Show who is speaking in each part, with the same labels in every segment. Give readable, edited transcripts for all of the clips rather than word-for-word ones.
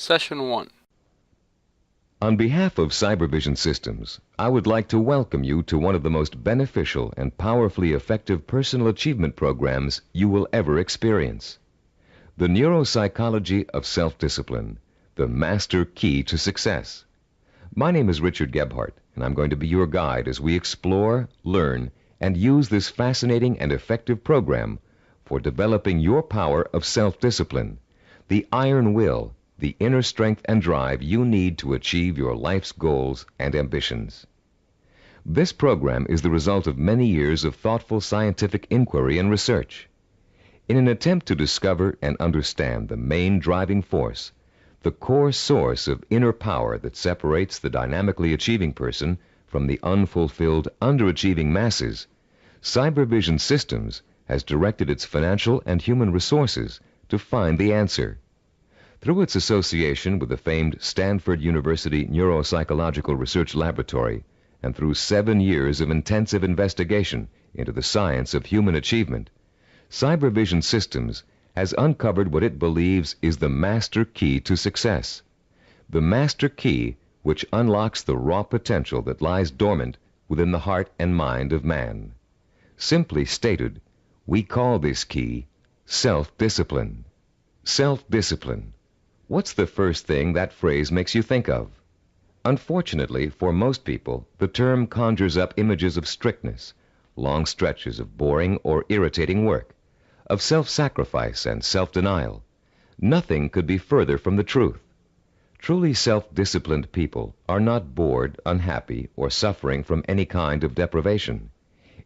Speaker 1: Session 1.
Speaker 2: On behalf of Cybervision Systems, I would like to welcome you to one of the most beneficial and powerfully effective personal achievement programs you will ever experience. The Neuropsychology of Self-Discipline, the Master Key to Success. My name is Richard Gebhardt, and I'm going to be your guide as we explore, learn, and use this fascinating and effective program for developing your power of self-discipline, the iron will, the inner strength and drive you need to achieve your life's goals and ambitions. This program is the result of many years of thoughtful scientific inquiry and research. In an attempt to discover and understand the main driving force, the core source of inner power that separates the dynamically achieving person from the unfulfilled, underachieving masses, Cybervision Systems has directed its financial and human resources to find the answer. Through its association with the famed Stanford University Neuropsychological Research Laboratory, and through 7 years of intensive investigation into the science of human achievement, Cybervision Systems has uncovered what it believes is the master key to success. The master key which unlocks the raw potential that lies dormant within the heart and mind of man. Simply stated, we call this key self-discipline. Self-discipline. What's the first thing that phrase makes you think of? Unfortunately, for most people, the term conjures up images of strictness, long stretches of boring or irritating work, of self-sacrifice and self-denial. Nothing could be further from the truth. Truly self-disciplined people are not bored, unhappy, or suffering from any kind of deprivation.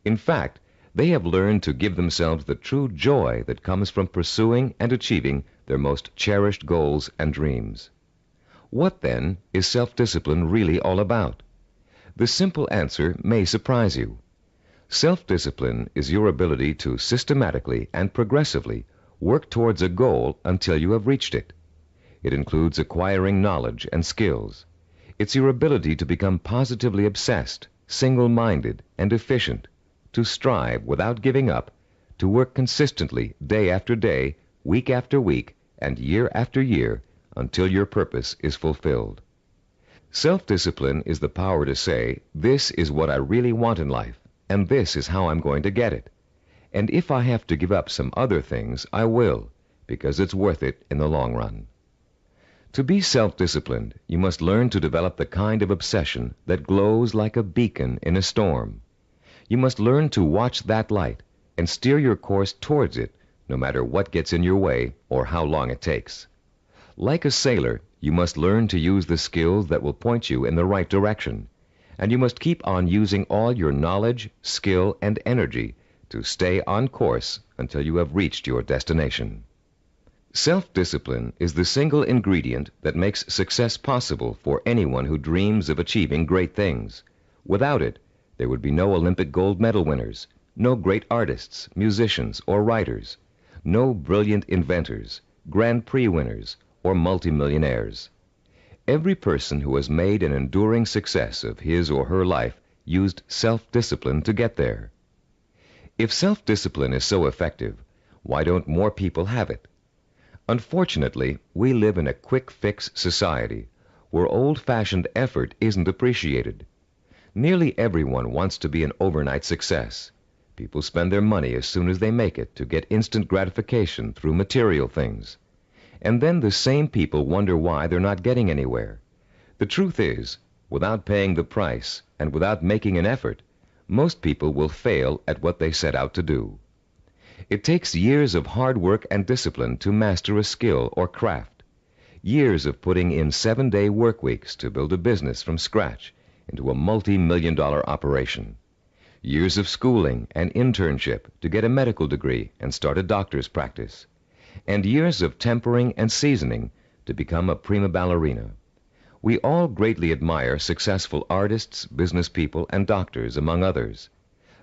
Speaker 2: In fact, they have learned to give themselves the true joy that comes from pursuing and achieving their most cherished goals and dreams. What, then, is self-discipline really all about? The simple answer may surprise you. Self-discipline is your ability to systematically and progressively work towards a goal until you have reached it. It includes acquiring knowledge and skills. It's your ability to become positively obsessed, single-minded, and efficient, to strive without giving up, to work consistently day after day, week after week, and year after year until your purpose is fulfilled. Self-discipline is the power to say, this is what I really want in life, and this is how I'm going to get it. And if I have to give up some other things, I will, because it's worth it in the long run. To be self-disciplined, you must learn to develop the kind of obsession that glows like a beacon in a storm. You must learn to watch that light and steer your course towards it, no matter what gets in your way or how long it takes. Like a sailor, you must learn to use the skills that will point you in the right direction, and you must keep on using all your knowledge, skill, and energy to stay on course until you have reached your destination. Self-discipline is the single ingredient that makes success possible for anyone who dreams of achieving great things. Without it, there would be no Olympic gold medal winners, no great artists, musicians, or writers, no brilliant inventors, Grand Prix winners, or multimillionaires. Every person who has made an enduring success of his or her life used self-discipline to get there. If self-discipline is so effective, why don't more people have it? Unfortunately, we live in a quick-fix society where old-fashioned effort isn't appreciated. Nearly everyone wants to be an overnight success. People spend their money as soon as they make it to get instant gratification through material things. And then the same people wonder why they're not getting anywhere. The truth is, without paying the price and without making an effort, most people will fail at what they set out to do. It takes years of hard work and discipline to master a skill or craft. Years of putting in 7-day work weeks to build a business from scratch into a multi-million-dollar operation. Years of schooling and internship to get a medical degree and start a doctor's practice. And years of tempering and seasoning to become a prima ballerina. We all greatly admire successful artists, business people, and doctors, among others.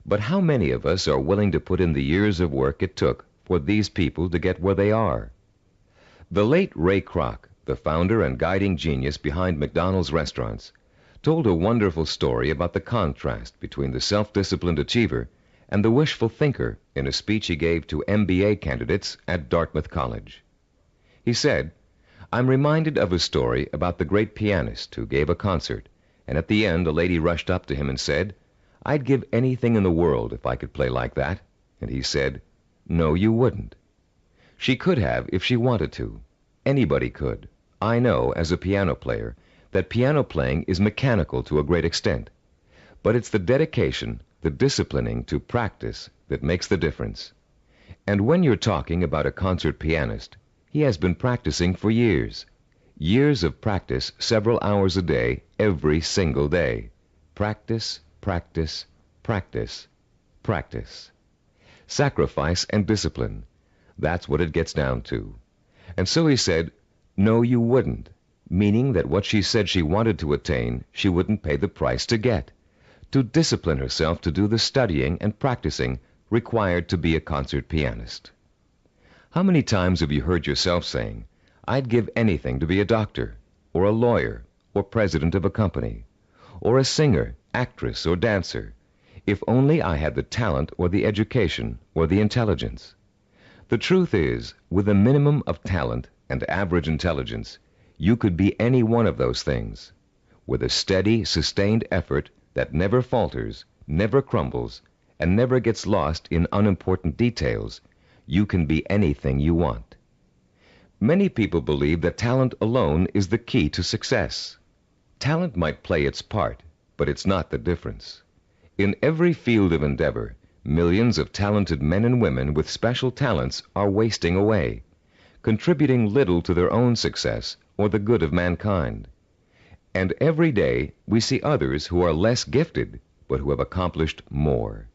Speaker 2: But how many of us are willing to put in the years of work it took for these people to get where they are? The late Ray Kroc, the founder and guiding genius behind McDonald's restaurants, told a wonderful story about the contrast between the self-disciplined achiever and the wishful thinker in a speech he gave to MBA candidates at Dartmouth College. He said, I'm reminded of a story about the great pianist who gave a concert, and at the end a lady rushed up to him and said, "I'd give anything in the world if I could play like that." And he said, "No, you wouldn't." She could have if she wanted to. Anybody could. I know, as a piano player, that piano playing is mechanical to a great extent. But it's the dedication, the disciplining to practice that makes the difference. And when you're talking about a concert pianist, he has been practicing for years. Years of practice, several hours a day, every single day. Practice, practice, practice, practice. Sacrifice and discipline. That's what it gets down to. And so he said, "No, you wouldn't," meaning that what she said she wanted to attain, she wouldn't pay the price to get. To discipline herself to do the studying and practicing required to be a concert pianist. How many times have you heard yourself saying, "I'd give anything to be a doctor, or a lawyer, or president of a company, or a singer, actress, or dancer, if only I had the talent or the education or the intelligence"? The truth is, with a minimum of talent and average intelligence, you could be any one of those things. With a steady, sustained effort that never falters, never crumbles, and never gets lost in unimportant details, you can be anything you want. Many people believe that talent alone is the key to success. Talent might play its part, but it's not the difference. In every field of endeavor, millions of talented men and women with special talents are wasting away, contributing little to their own success or the good of mankind. And every day we see others who are less gifted, but who have accomplished more.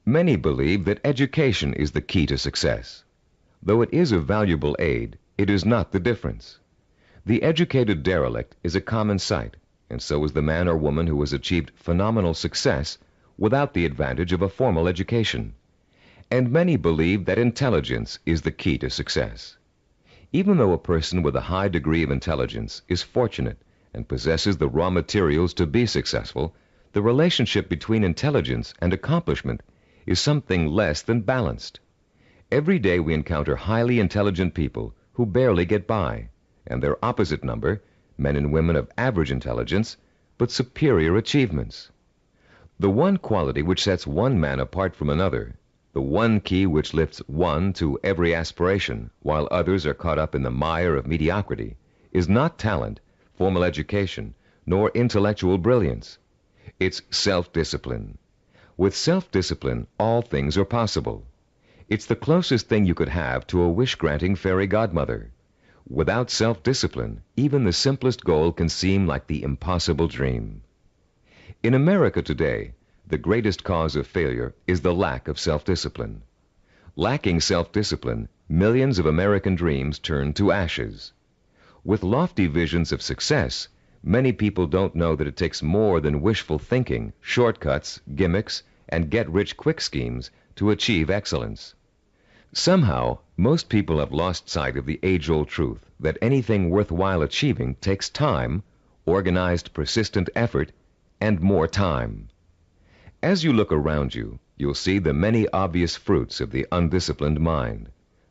Speaker 2: Many believe that education is the key to success. Though it is a valuable aid, it is not the difference. The educated derelict is a common sight, and so is the man or woman who has achieved phenomenal success without the advantage of a formal education. And many believe that intelligence is the key to success. Even though a person with a high degree of intelligence is fortunate and possesses the raw materials to be successful, the relationship between intelligence and accomplishment is something less than balanced. Every day we encounter highly intelligent people who barely get by, and their opposite number, men and women of average intelligence, but superior achievements. The one quality which sets one man apart from another, the one key which lifts one to every aspiration, while others are caught up in the mire of mediocrity, is not talent, formal education, nor intellectual brilliance. It's self-discipline. With self-discipline, all things are possible. It's the closest thing you could have to a wish-granting fairy godmother. Without self-discipline, even the simplest goal can seem like the impossible dream. In America today, the greatest cause of failure is the lack of self-discipline. Lacking self-discipline, millions of American dreams turn to ashes. With lofty visions of success, many people don't know that it takes more than wishful thinking, shortcuts, gimmicks, and get-rich-quick schemes to achieve excellence. Somehow, most people have lost sight of the age-old truth that anything worthwhile achieving takes time, organized, persistent effort, and more time. As you look around you, you'll see the many obvious fruits of the undisciplined mind: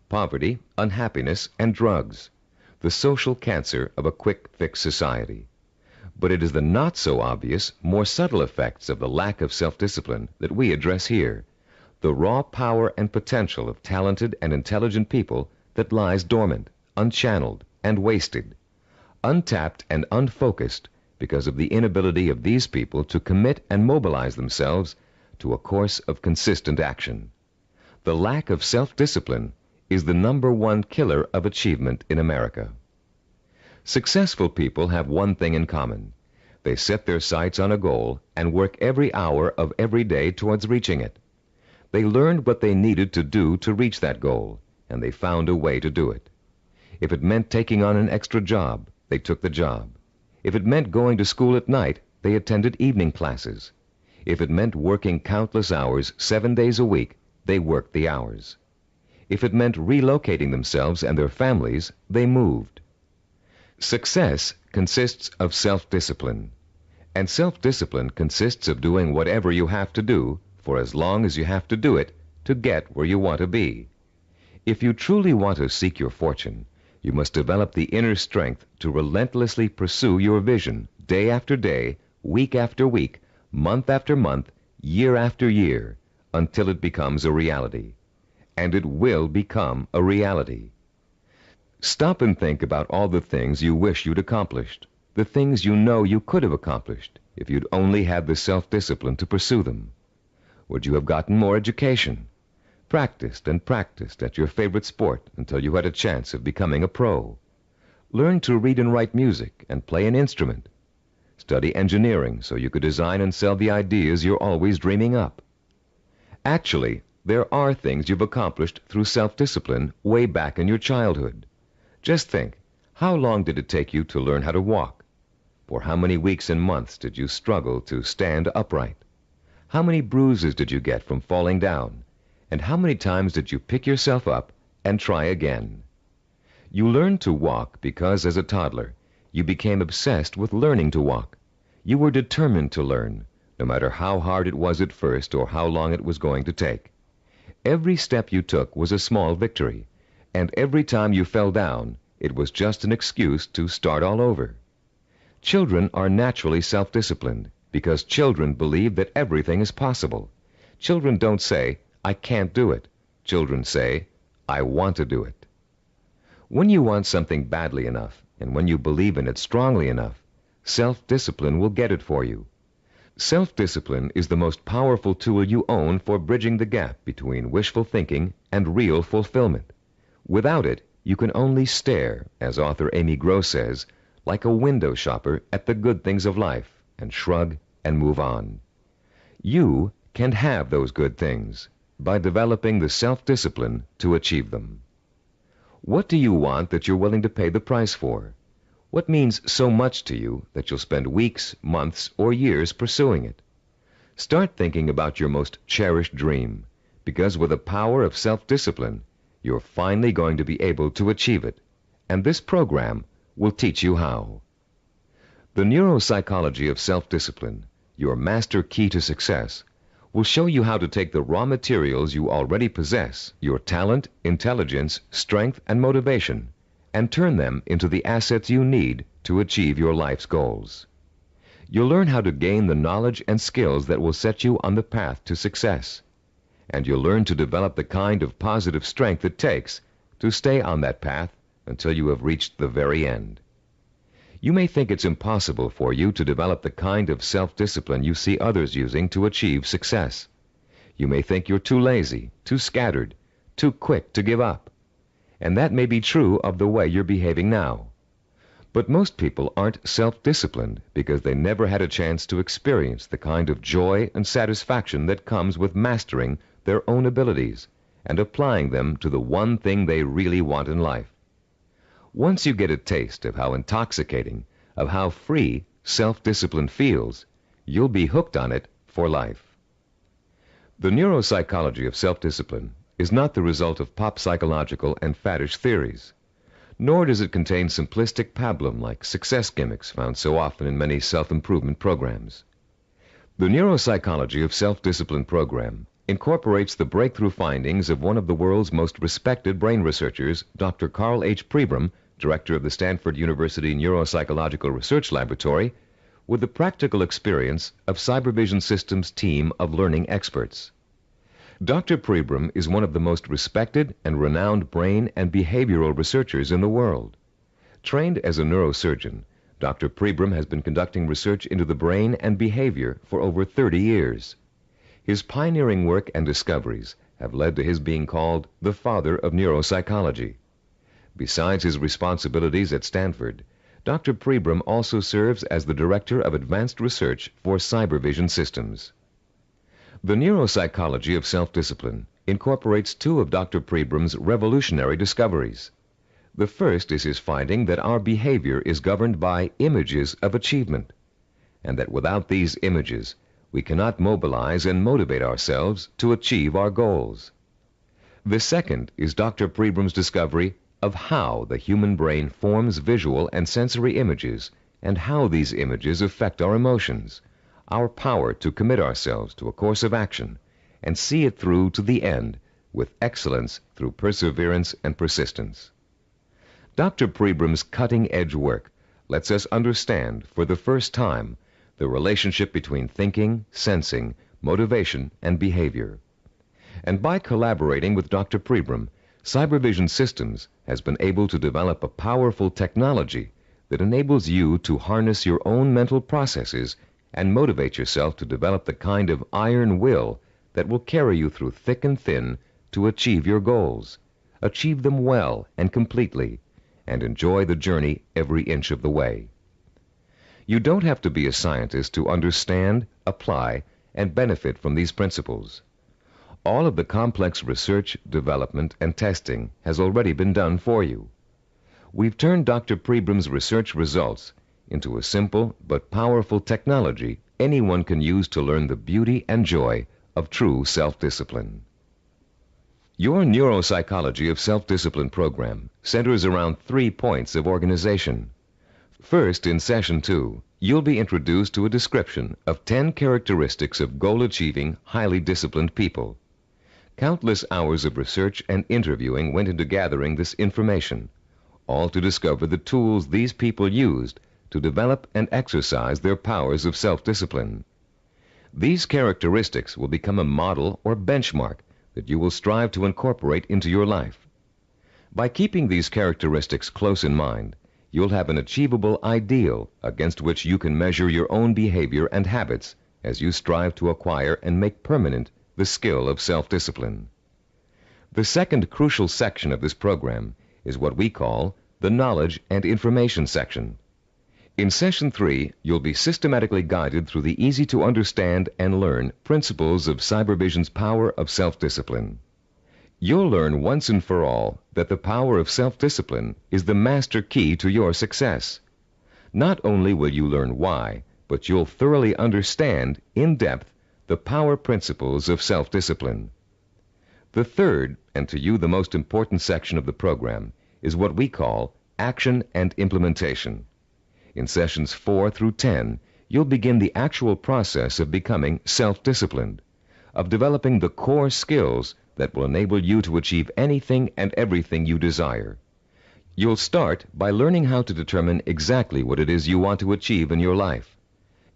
Speaker 2: poverty, unhappiness, and drugs, the social cancer of a quick-fix society. But it is the not-so-obvious, more subtle effects of the lack of self-discipline that we address here, the raw power and potential of talented and intelligent people that lies dormant, unchanneled, and wasted, untapped and unfocused because of the inability of these people to commit and mobilize themselves to a course of consistent action. The lack of self-discipline is the #1 killer of achievement in America. Successful people have one thing in common. They set their sights on a goal and work every hour of every day towards reaching it. They learned what they needed to do to reach that goal, and they found a way to do it. If it meant taking on an extra job, they took the job. If it meant going to school at night, they attended evening classes. If it meant working countless hours 7 days a week, they worked the hours. If it meant relocating themselves and their families, they moved. Success consists of self-discipline, and self-discipline consists of doing whatever you have to do for as long as you have to do it to get where you want to be. If you truly want to seek your fortune, You must develop the inner strength to relentlessly pursue your vision day after day, week after week, month after month, year after year, until it becomes a reality. And it will become a reality. Stop and think about all the things you wish you'd accomplished, the things you know you could have accomplished if you'd only had the self-discipline to pursue them. Would you have gotten more education? Practiced and practiced at your favorite sport until you had a chance of becoming a pro? Learn to read and write music and play an instrument? Study engineering so you could design and sell the ideas you're always dreaming up? Actually, there are things you've accomplished through self-discipline way back in your childhood. Just think, how long did it take you to learn how to walk? For how many weeks and months did you struggle to stand upright? How many bruises did you get from falling down? And how many times did you pick yourself up and try again? You learned to walk because, as a toddler, you became obsessed with learning to walk. You were determined to learn, no matter how hard it was at first or how long it was going to take. Every step you took was a small victory, and every time you fell down, it was just an excuse to start all over. Children are naturally self-disciplined because children believe that everything is possible. Children don't say, "I can't do it." Children say, "I want to do it." When you want something badly enough, and when you believe in it strongly enough, self-discipline will get it for you. Self-discipline is the most powerful tool you own for bridging the gap between wishful thinking and real fulfillment. Without it, you can only stare, as author Amy Gross says, like a window shopper at the good things of life, and shrug and move on. You can have those good things by developing the self-discipline to achieve them. What do you want that you're willing to pay the price for? What means so much to you that you'll spend weeks, months, or years pursuing it? Start thinking about your most cherished dream, because with the power of self-discipline, you're finally going to be able to achieve it, and this program will teach you how. The neuropsychology of self-discipline, your master key to success, will show you how to take the raw materials you already possess, your talent, intelligence, strength, and motivation, and turn them into the assets you need to achieve your life's goals. You'll learn how to gain the knowledge and skills that will set you on the path to success, and you'll learn to develop the kind of positive strength it takes to stay on that path until you have reached the very end. You may think it's impossible for you to develop the kind of self-discipline you see others using to achieve success. You may think you're too lazy, too scattered, too quick to give up. And that may be true of the way you're behaving now. But most people aren't self-disciplined because they never had a chance to experience the kind of joy and satisfaction that comes with mastering their own abilities and applying them to the one thing they really want in life. Once you get a taste of how intoxicating, of how free self-discipline feels, you'll be hooked on it for life. The neuropsychology of self-discipline is not the result of pop psychological and faddish theories, nor does it contain simplistic pablum-like success gimmicks found so often in many self-improvement programs. The neuropsychology of self-discipline program incorporates the breakthrough findings of one of the world's most respected brain researchers, Dr. Carl H. Pribram, director of the Stanford University Neuropsychological Research Laboratory, with the practical experience of Cybervision Systems' team of learning experts. Dr. Pribram is one of the most respected and renowned brain and behavioral researchers in the world. Trained as a neurosurgeon, Dr. Pribram has been conducting research into the brain and behavior for over 30 years. His pioneering work and discoveries have led to his being called the father of neuropsychology. Besides his responsibilities at Stanford, Dr. Pribram also serves as the Director of Advanced Research for Cybervision Systems. The neuropsychology of self-discipline incorporates two of Dr. Pribram's revolutionary discoveries. The first is his finding that our behavior is governed by images of achievement, and that without these images, we cannot mobilize and motivate ourselves to achieve our goals. The second is Dr. Pribram's discovery of how the human brain forms visual and sensory images and how these images affect our emotions, our power to commit ourselves to a course of action and see it through to the end with excellence through perseverance and persistence. Dr. Prebram's cutting-edge work lets us understand, for the first time, the relationship between thinking, sensing, motivation, and behavior. And by collaborating with Dr. Prebram, Cybervision Systems has been able to develop a powerful technology that enables you to harness your own mental processes and motivate yourself to develop the kind of iron will that will carry you through thick and thin to achieve your goals, achieve them well and completely, and enjoy the journey every inch of the way. You don't have to be a scientist to understand, apply, and benefit from these principles. All of the complex research, development, and testing has already been done for you. We've turned Dr. Prebram's research results into a simple but powerful technology anyone can use to learn the beauty and joy of true self-discipline. Your Neuropsychology of Self-Discipline program centers around 3 points of organization. First, in Session 2, you'll be introduced to a description of 10 characteristics of goal-achieving, highly disciplined people. Countless hours of research and interviewing went into gathering this information, all to discover the tools these people used to develop and exercise their powers of self-discipline. These characteristics will become a model or benchmark that you will strive to incorporate into your life. By keeping these characteristics close in mind, you'll have an achievable ideal against which you can measure your own behavior and habits as you strive to acquire and make permanent the skill of self-discipline. The second crucial section of this program is what we call the Knowledge and Information section. In Session 3, you'll be systematically guided through the easy-to-understand and learn principles of Cybervision's power of self-discipline. You'll learn once and for all that the power of self-discipline is the master key to your success. Not only will you learn why, but you'll thoroughly understand, in depth, the power principles of self-discipline. The third, and to you the most important section of the program, is what we call Action and Implementation. In Sessions 4 through 10, you'll begin the actual process of becoming self-disciplined, of developing the core skills that will enable you to achieve anything and everything you desire. You'll start by learning how to determine exactly what it is you want to achieve in your life.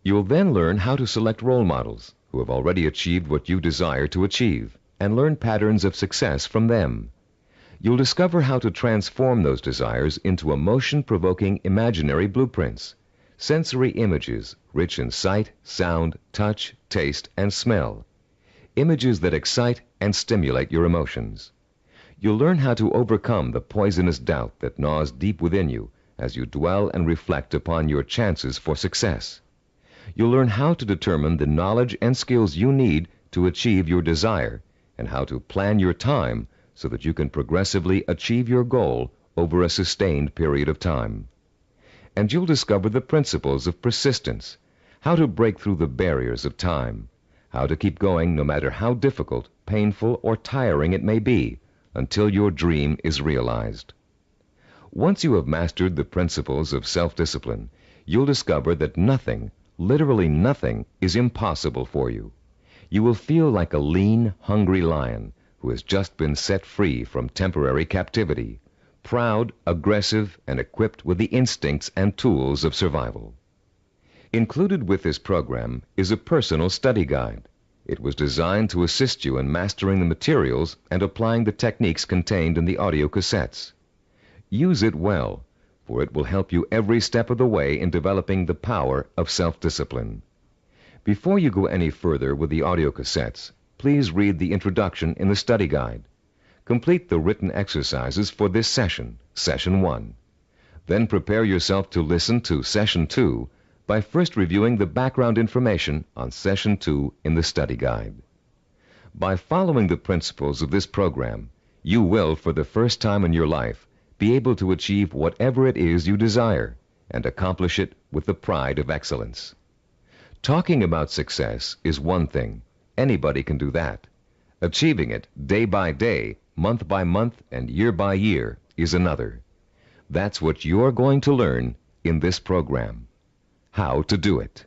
Speaker 2: You'll then learn how to select role models who have already achieved what you desire to achieve, and learn patterns of success from them. You'll discover how to transform those desires into emotion-provoking imaginary blueprints, sensory images rich in sight, sound, touch, taste, and smell, images that excite and stimulate your emotions. You'll learn how to overcome the poisonous doubt that gnaws deep within you as you dwell and reflect upon your chances for success. You'll learn how to determine the knowledge and skills you need to achieve your desire, and how to plan your time so that you can progressively achieve your goal over a sustained period of time. And you'll discover the principles of persistence, how to break through the barriers of time, how to keep going no matter how difficult, painful, or tiring it may be, until your dream is realized. Once you have mastered the principles of self-discipline, you'll discover that nothing, literally nothing, is impossible for you. You will feel like a lean, hungry lion who has just been set free from temporary captivity, proud, aggressive, and equipped with the instincts and tools of survival. Included with this program is a personal study guide. It was designed to assist you in mastering the materials and applying the techniques contained in the audio cassettes. Use it well, for it will help you every step of the way in developing the power of self-discipline. Before you go any further with the audio cassettes, please read the introduction in the study guide. Complete the written exercises for this session, Session 1. Then prepare yourself to listen to Session 2 by first reviewing the background information on Session 2 in the study guide. By following the principles of this program, you will, for the first time in your life, be able to achieve whatever it is you desire and accomplish it with the pride of excellence. Talking about success is one thing. Anybody can do that. Achieving it day by day, month by month, and year by year is another. That's what you're going to learn in this program. How to do it.